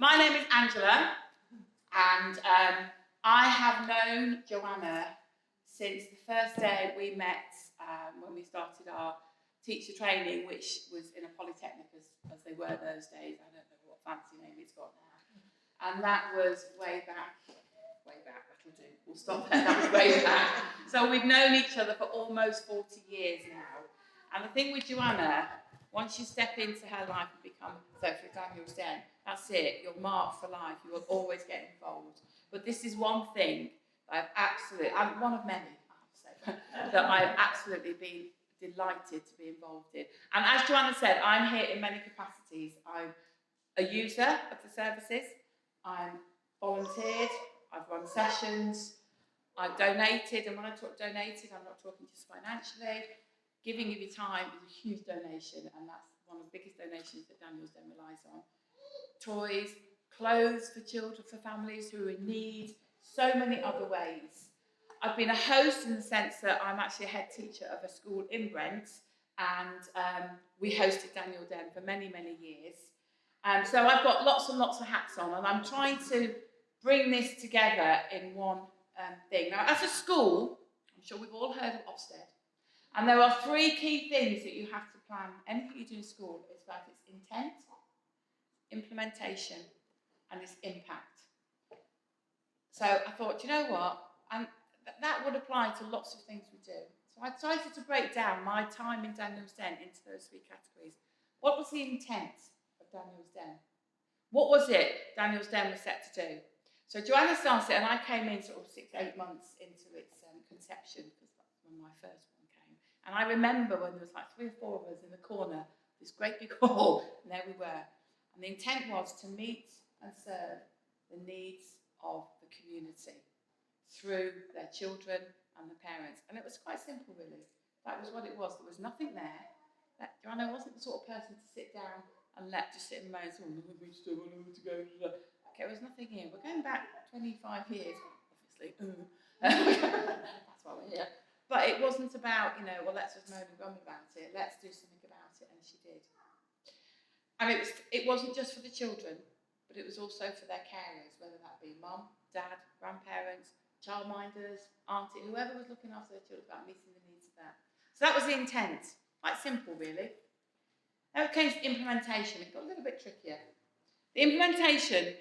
My name is Angela, and I have known Joanna since the first day we met when we started our teacher training, which was in a polytechnic as they were those days. I don't know what fancy name it's got now. And that was way back, that'll do. We'll stop there, that was way back. So we've known each other for almost 40 years now. And the thing with Joanna, once you step into her life and become, so for Daniel's Den, that's it, you're marked for life, you will always get involved. But this is one thing that I'm one of many, I have to say, that I've absolutely been delighted to be involved in. And as Joanna said, I'm here in many capacities. I'm a user of the services, I'm volunteered, I've run sessions, I've donated, and when I talk donated, I'm not talking just financially. Giving of your time is a huge donation, and that's one of the biggest donations that Daniel's Den relies on. Toys, clothes for children, for families who are in need, so many other ways. I've been a host in the sense that I'm actually a head teacher of a school in Brent, and we hosted Daniel Den for many, many years. So I've got lots and lots of hats on, and I'm trying to bring this together in one thing. Now, as a school, I'm sure we've all heard of Ofsted, and there are three key things that you have to plan. Anything you do in school is about its intent, implementation, and its impact. So I thought, you know what? And that would apply to lots of things we do. So I decided to break down my time in Daniel's Den into those three categories. What was the intent of Daniel's Den? What was it Daniel's Den was set to do? So Joanna started it, and I came in sort of 6-8 months into its conception, because that's when my first one came. And I remember when there was like 3 or 4 of us in the corner, this great big hall, and there we were. And the intent was to meet and serve the needs of the community through their children and the parents. And it was quite simple, really. That was what it was. There was nothing there. Joanna wasn't the sort of person to sit down and just sit and moan, oh, nothing to do, I don't know where to go. Okay, there was nothing here. We're going back 25 years, obviously. That's why we're here. But it wasn't about, well, let's just moan and grumble about it. Let's do something about it. And she did. And it wasn't just for the children, but it was also for their carers, whether that be mum, dad, grandparents, childminders, auntie, whoever was looking after their children, about meeting the needs of that. So that was the intent. Quite simple, really. Now it came to implementation. It got a little bit trickier. The implementation,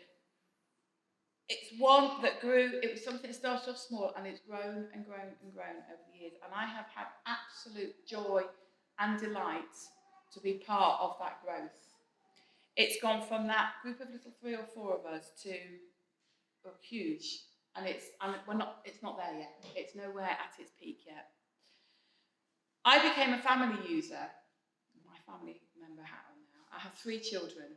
it's one that grew. It was something that started off small, and it's grown and grown and grown over the years. And I have had absolute joy and delight to be part of that growth. It's gone from that group of little 3 or 4 of us to huge, and it's not there yet. It's nowhere at its peak yet. I became a family user. My family member hat on now. I have 3 children,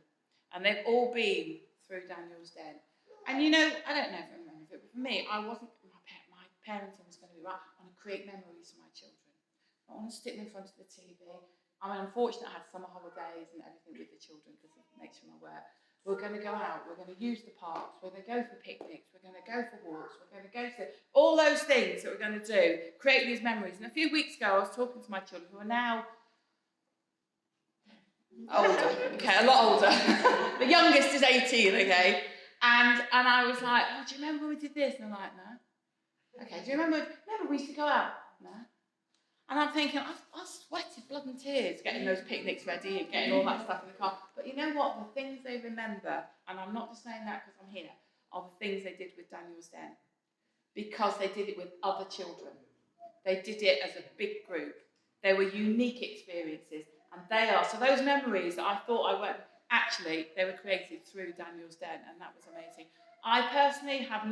and they've all been through Daniel's Den. And I don't know if I remember it, but for me, I wasn't. My parenting was going to be right. I want to create memories for my children. I want to stick them in front of the TV. I mean, unfortunately, I had summer holidays and everything with the children because of the nature of my work. We're going to go out, we're going to use the parks, we're going to go for picnics, we're going to go for walks, we're going to go to all those things that we're going to do, create these memories. And a few weeks ago, I was talking to my children who are now older, okay, a lot older. The youngest is 18, okay? And I was like, oh, do you remember when we did this? And I'm like, no. Okay, do you remember we used to go out? No. And I'm thinking, I sweated blood and tears getting those picnics ready and getting all that stuff in the car. But you know what? The things they remember, and I'm not just saying that because I'm here, are the things they did with Daniel's Den. Because they did it with other children. They did it as a big group. They were unique experiences, and they are. So those memories that I thought I won't, actually, they were created through Daniel's Den, and that was amazing. I personally have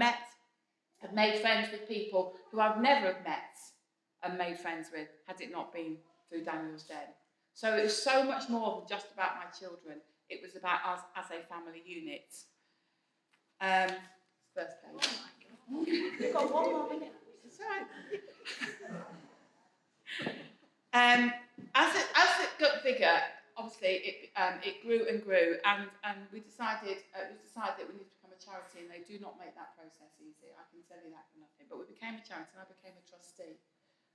made friends with people who I've never met and made friends with, had it not been through Daniel's Den. So it was so much more than just about my children. It was about us as a family unit. First page. We've got 1 more minute. It's all right. As it got bigger, obviously it grew and grew, and we decided that we need to become a charity, and they do not make that process easy. I can tell you that for nothing. But we became a charity, and I became a trustee.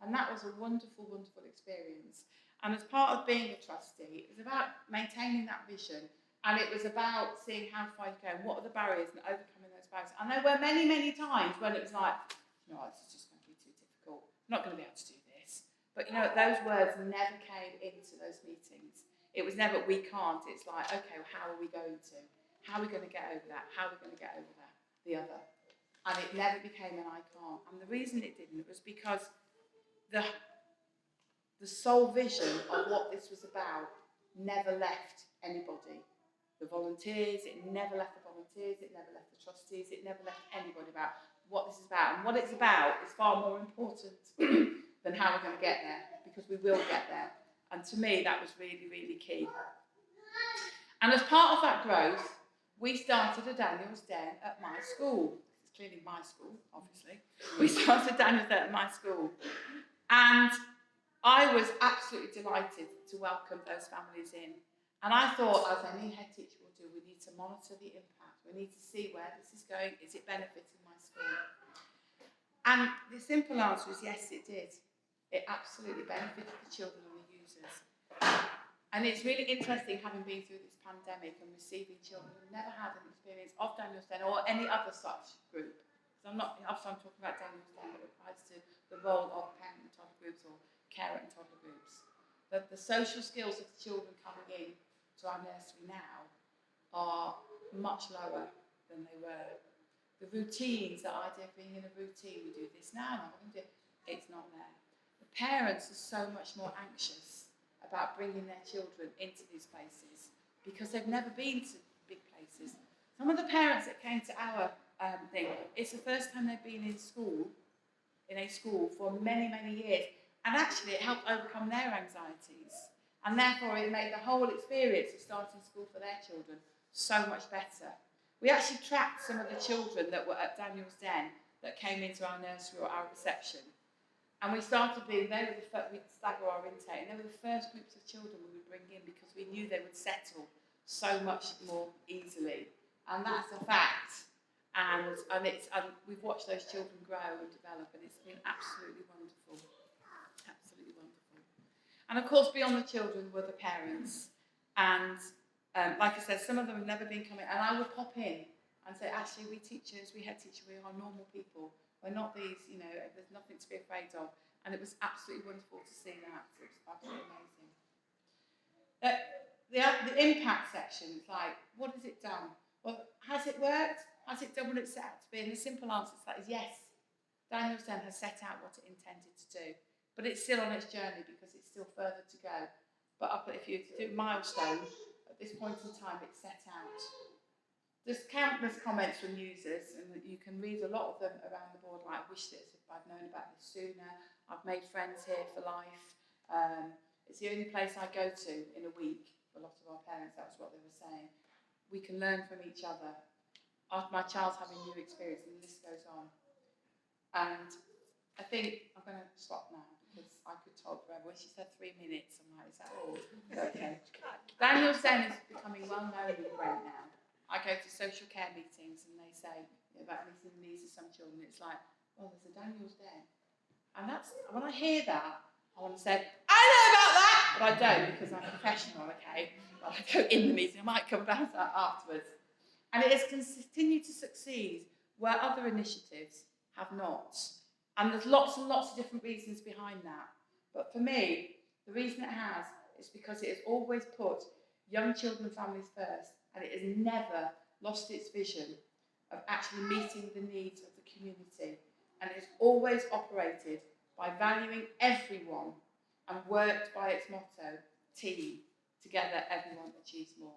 And that was a wonderful, wonderful experience. And as part of being a trustee, it was about maintaining that vision And it was about seeing how far you go and what are the barriers and overcoming those barriers. And there were many, many times when it was like, this is just going to be too difficult. I'm not going to be able to do this. But those words never came into those meetings. It was never, we can't. It's like, okay, well, how are we going to? How are we going to get over that? How are we going to get over that? The other. And it never became an I can't. And the reason it didn't was because the sole vision of what this was about never left anybody. The volunteers, it never left the volunteers, it never left the trustees, it never left anybody about what this is about. And what it's about is far more important than how we're going to get there, because we will get there. And to me, that was really, really key. And as part of that growth, we started a Daniel's Den at my school. It's clearly my school, obviously. We started Daniel's Den at my school. And I was absolutely delighted to welcome those families in. And I thought, as any head teacher will do, we need to monitor the impact. We need to see where this is going. Is it benefiting my school? And the simple answer is yes, it did. It absolutely benefited the children and the users. And it's really interesting, having been through this pandemic and receiving children who've never had an experience of Daniel's Den or any other such group. Because I'm talking about Daniel's Den, but it applies to the role of parent and toddler groups or Parent and Toddler groups. That the social skills of the children coming in to our nursery now are much lower than they were. The routines, the idea of being in a routine, we do this now, it's not there. The parents are so much more anxious about bringing their children into these places because they've never been to big places. Some of the parents that came to our thing, it's the first time they've been in a school for many, many years. And actually it helped overcome their anxieties. And therefore it made the whole experience of starting school for their children so much better. We actually tracked some of the children that were at Daniel's Den that came into our nursery or our reception. And we started we'd stagger our intake, and they were the first groups of children we would bring in because we knew they would settle so much more easily. And that's a fact. And we've watched those children grow and develop, and it's been absolutely wonderful. Absolutely wonderful. And of course, beyond the children were the parents. And like I said, some of them have never been coming, and I would pop in and say, actually, we teachers, we head teachers, we are normal people. We're not these, there's nothing to be afraid of. And it was absolutely wonderful to see that. It was absolutely amazing. The impact section is like, what has it done? Well, has it worked? Has it done what it set out to be? And the simple answer to that is yes. Daniel's Den has set out what it intended to do. But it's still on its journey because it's still further to go. But if you do milestones, at this point in time, it's set out. There's countless comments from users, and you can read a lot of them around the board, like, wish this, if I'd known about this sooner, I've made friends here for life. It's the only place I go to in a week. For a lot of our parents, that's what they were saying. We can learn from each other. My child's having new experience, and the list goes on. And I think I'm going to stop now because I could talk forever. When she said 3 minutes, I'm like, is that all? Okay. Daniel's Den is becoming well known in Brent now. I go to social care meetings and they say about meeting the needs of some children. It's like, well, there's a Daniel's Den. And when I hear that, I want to say, I know about that! But I don't because I'm a professional, okay? Well, I go in the meeting, I might come about that afterwards. And it has continued to succeed where other initiatives have not. And there's lots and lots of different reasons behind that. But for me, the reason it has is because it has always put young children and families first, and it has never lost its vision of actually meeting the needs of the community. And it's always operated by valuing everyone and worked by its motto, team, together everyone achieves more.